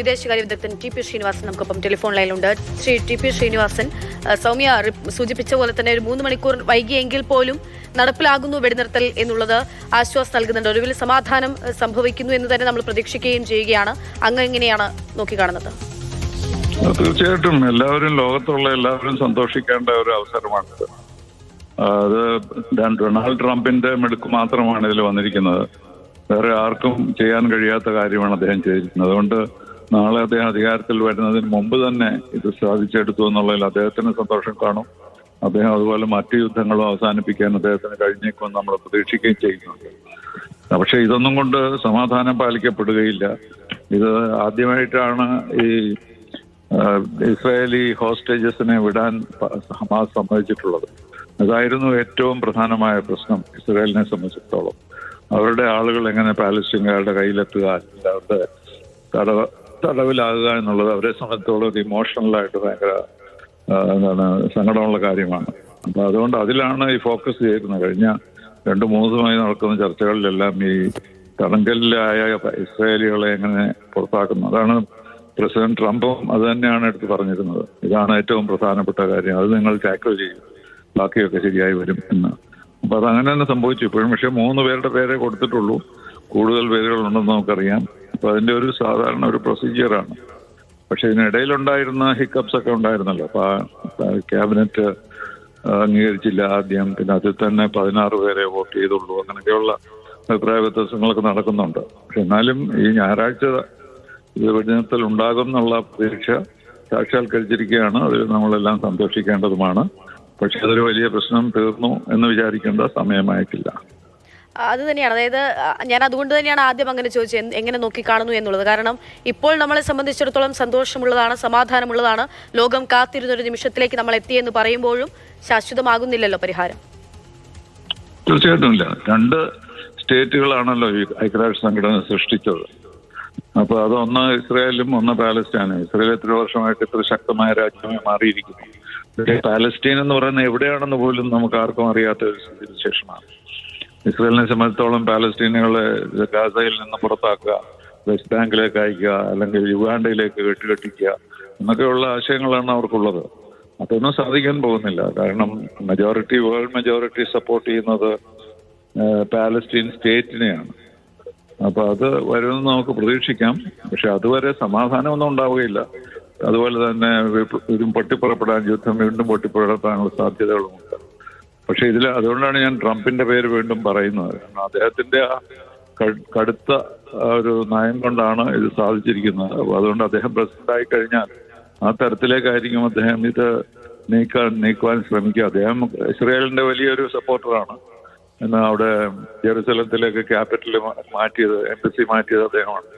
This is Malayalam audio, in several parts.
വിദേശകാര്യ വിദഗ്ധൻ ടി.പി. ശ്രീനിവാസൻ നമുക്കൊപ്പം ടെലിഫോൺ ലൈനിലുണ്ട്. ശ്രീ ടി.പി. ശ്രീനിവാസൻ, സൗമ്യ സൂചിപ്പിച്ച പോലെ തന്നെ ഒരു 3 മണിക്കൂർ വൈകിയെങ്കിൽ പോലും നടപ്പിലാകുന്നു വെടിനിർത്തൽ എന്നുള്ളത് ആശ്വാസം നൽകുന്നുണ്ട്. ഒടുവിൽ സമാധാനം സംഭവിക്കുന്നു എന്ന് തന്നെ നമ്മൾ പ്രതീക്ഷിക്കുകയും ചെയ്യുകയാണ്. അങ്ങ് എങ്ങനെയാണ് നോക്കിക്കാണുന്നത്? തീർച്ചയായിട്ടും എല്ലാവരും, ലോകത്തുള്ള എല്ലാവരും സന്തോഷിക്കേണ്ട ഒരു അവസരമാണിത്. അത് ഡൊണാൾഡ് ട്രംപിന്റെ മിടുക്ക് മാത്രമാണ് ഇതിൽ വന്നിരിക്കുന്നത്. വേറെ ആർക്കും ചെയ്യാൻ കഴിയാത്ത കാര്യമാണ് അദ്ദേഹം ചെയ്തിരിക്കുന്നത്. അതുകൊണ്ട് നാളെ അദ്ദേഹം അധികാരത്തിൽ വരുന്നതിന് മുമ്പ് തന്നെ ഇത് സാധിച്ചെടുത്തു എന്നുള്ളതിൽ അദ്ദേഹത്തിന് സന്തോഷം കാണും. അദ്ദേഹം അതുപോലെ മറ്റു യുദ്ധങ്ങളും അവസാനിപ്പിക്കാൻ അദ്ദേഹത്തിന് കഴിഞ്ഞേക്കുമെന്ന് നമ്മൾ പ്രതീക്ഷിക്കുകയും ചെയ്യുന്നുണ്ട്. പക്ഷെ ഇതൊന്നും കൊണ്ട് സമാധാനം പാലിക്കപ്പെടുകയില്ല. ഇത് ആദ്യമായിട്ടാണ് ഈ ഇസ്രായേലി ഹോസ്റ്റേജസിനെ വിടാൻ ഹമാസ് സമ്മതിച്ചിട്ടുള്ളത്. അതായിരുന്നു ഏറ്റവും പ്രധാനമായ പ്രശ്നം ഇസ്രായേലിനെ സംബന്ധിച്ചിടത്തോളം. അവരുടെ ആളുകൾ എങ്ങനെ പാലസ്തീൻകാരുടെ കയ്യിലെത്തുക, അവരുടെ തടവിലാകുക എന്നുള്ളത് അവരെ സംബന്ധിച്ചോളം ഇമോഷണലായിട്ട് ഭയങ്കര സങ്കടമുള്ള കാര്യമാണ്. അപ്പൊ അതുകൊണ്ട് അതിലാണ് ഈ ഫോക്കസ് ചെയ്യുന്നത്. കഴിഞ്ഞ 2-3 ദിവസമായി നടക്കുന്ന ചർച്ചകളിലെല്ലാം ഈ തടങ്കലിലായ ഇസ്രായേലികളെ എങ്ങനെ പുറത്താക്കുന്നു, അതാണ് പ്രസിഡന്റ് ട്രംപും അത് തന്നെയാണ് എടുത്ത് പറഞ്ഞിരുന്നത്. ഇതാണ് ഏറ്റവും പ്രധാനപ്പെട്ട കാര്യം, അത് നിങ്ങൾ ടാക്കിൾ ചെയ്യും, ബാക്കിയൊക്കെ ശരിയായി വരും എന്ന്. അപ്പൊ അതങ്ങനെ തന്നെ സംഭവിച്ചു ഇപ്പോഴും. പക്ഷെ 3 പേരുടെ പേരെ കൊടുത്തിട്ടുള്ളൂ, കൂടുതൽ പേരുകളുണ്ടെന്ന് നമുക്കറിയാം. അപ്പൊ അതിന്റെ ഒരു സാധാരണ ഒരു പ്രൊസീജിയറാണ്. പക്ഷെ ഇതിനിടയിലുണ്ടായിരുന്ന ഹിക്കപ്സ് ഒക്കെ ഉണ്ടായിരുന്നല്ലോ. അപ്പൊ ക്യാബിനറ്റ് അംഗീകരിച്ചില്ല ആദ്യം, പിന്നെ അതിൽ തന്നെ 16 പേരെ വോട്ട് ചെയ്തുള്ളൂ. അങ്ങനെയൊക്കെയുള്ള അഭിപ്രായ വ്യത്യാസങ്ങളൊക്കെ നടക്കുന്നുണ്ട്. പക്ഷെ എന്നാലും ഈ ഞായറാഴ്ച ഇത് വെടിനിർത്തൽ ഉണ്ടാകും എന്നുള്ള പ്രതീക്ഷ സാക്ഷാത്കരിച്ചിരിക്കുകയാണ്. അതിൽ നമ്മളെല്ലാം സന്തോഷിക്കേണ്ടതുമാണ്. പക്ഷെ അതൊരു വലിയ പ്രശ്നം തീർന്നു എന്ന് വിചാരിക്കേണ്ട സമയമായിട്ടില്ല. അത് തന്നെയാണ്, അതായത് ഞാൻ അതുകൊണ്ട് തന്നെയാണ് ആദ്യം അങ്ങനെ ചോദിച്ചത്, എങ്ങനെ നോക്കിക്കാണുന്നു എന്നുള്ളത്. കാരണം ഇപ്പോൾ നമ്മളെ സംബന്ധിച്ചിടത്തോളം സന്തോഷമുള്ളതാണ്, സമാധാനമുള്ളതാണ്. ലോകം കാത്തിരുന്നൊരു നിമിഷത്തിലേക്ക് നമ്മൾ എത്തിയെന്ന് പറയുമ്പോഴും ശാശ്വതമാകുന്നില്ലല്ലോ പരിഹാരം. തീർച്ചയായിട്ടും ഇല്ല. 2 സ്റ്റേറ്റുകളാണല്ലോ ഈ ഐക്യരാഷ്ട്ര സംഘടന സൃഷ്ടിച്ചത്. അപ്പൊ അതൊന്ന് ഇസ്രായേലും ഒന്ന് പാലസ്തീനും. ഇസ്രായേൽ എത്ര വർഷമായിട്ട് ഇത്ര ശക്തമായ രാജ്യമായി മാറിയിരിക്കുന്നു. പാലസ്തീൻ എന്ന് പറയുന്നത് എവിടെയാണെന്ന് പോലും നമുക്ക് ആർക്കും അറിയാത്ത ഒരു സ്ഥിതിവിശേഷമാണ്. ഇസ്രായേലിനെ സംബന്ധിച്ചോളം പാലസ്തീനുകളെ ഗാസയിൽ നിന്ന് പുറത്താക്കുക, വെസ്റ്റ് ബാങ്കിലേക്ക് അയക്കുക, അല്ലെങ്കിൽ യുഗാണ്ടയിലേക്ക് കെട്ടിക്കുക എന്നൊക്കെയുള്ള ആശയങ്ങളാണ് അവർക്കുള്ളത്. അതൊന്നും സാധിക്കാൻ പോകുന്നില്ല. കാരണം വേൾഡ് മെജോറിറ്റി സപ്പോർട്ട് ചെയ്യുന്നത് പാലസ്തീൻ സ്റ്റേറ്റിനെയാണ്. അപ്പൊ അത് വരുമെന്ന് നമുക്ക് പ്രതീക്ഷിക്കാം. പക്ഷെ അതുവരെ സമാധാനമൊന്നും ഉണ്ടാവുകയില്ല. അതുപോലെ തന്നെ ഇതും പൊട്ടിപ്പുറപ്പെടാൻ, യുദ്ധം വീണ്ടും പൊട്ടിപ്പുറപ്പെടാനുള്ള സാധ്യതകളുമുണ്ട്. പക്ഷെ അതുകൊണ്ടാണ് ഞാൻ ട്രംപിന്റെ പേര് വീണ്ടും പറയുന്നത്. കാരണം അദ്ദേഹത്തിന്റെ ആ കടുത്ത ഒരു നയം കൊണ്ടാണ് ഇത് സാധിച്ചിരിക്കുന്നത്. അപ്പൊ അതുകൊണ്ട് അദ്ദേഹം പ്രസിഡന്റായി കഴിഞ്ഞാൽ ആ തരത്തിലേക്കായിരിക്കും അദ്ദേഹം ഇത് നീക്കുവാൻ ശ്രമിക്കുക. അദ്ദേഹം ഇസ്രായേലിന്റെ വലിയൊരു സപ്പോർട്ടറാണ്. എന്നാൽ അവിടെ ജെറുസലത്തിലേക്ക് ക്യാപിറ്റൽ മാറ്റിയത്, എംബസി മാറ്റിയത് അദ്ദേഹമാണ്.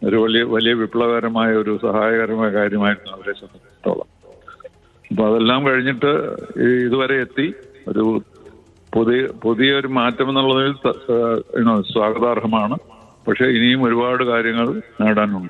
ഒരു വലിയ വിപ്ലവകരമായ ഒരു സഹായകരമായ കാര്യമായിരുന്നു അവരെ സംബന്ധിച്ചിടത്തോളം. അപ്പൊ അതെല്ലാം കഴിഞ്ഞിട്ട് ഇതുവരെ എത്തി. ഒരു പുതിയൊരു മാറ്റം എന്നുള്ളതിൽ സ്വാഗതാർഹമാണ്. പക്ഷെ ഇനിയും ഒരുപാട് കാര്യങ്ങൾ നേടാനുണ്ട്.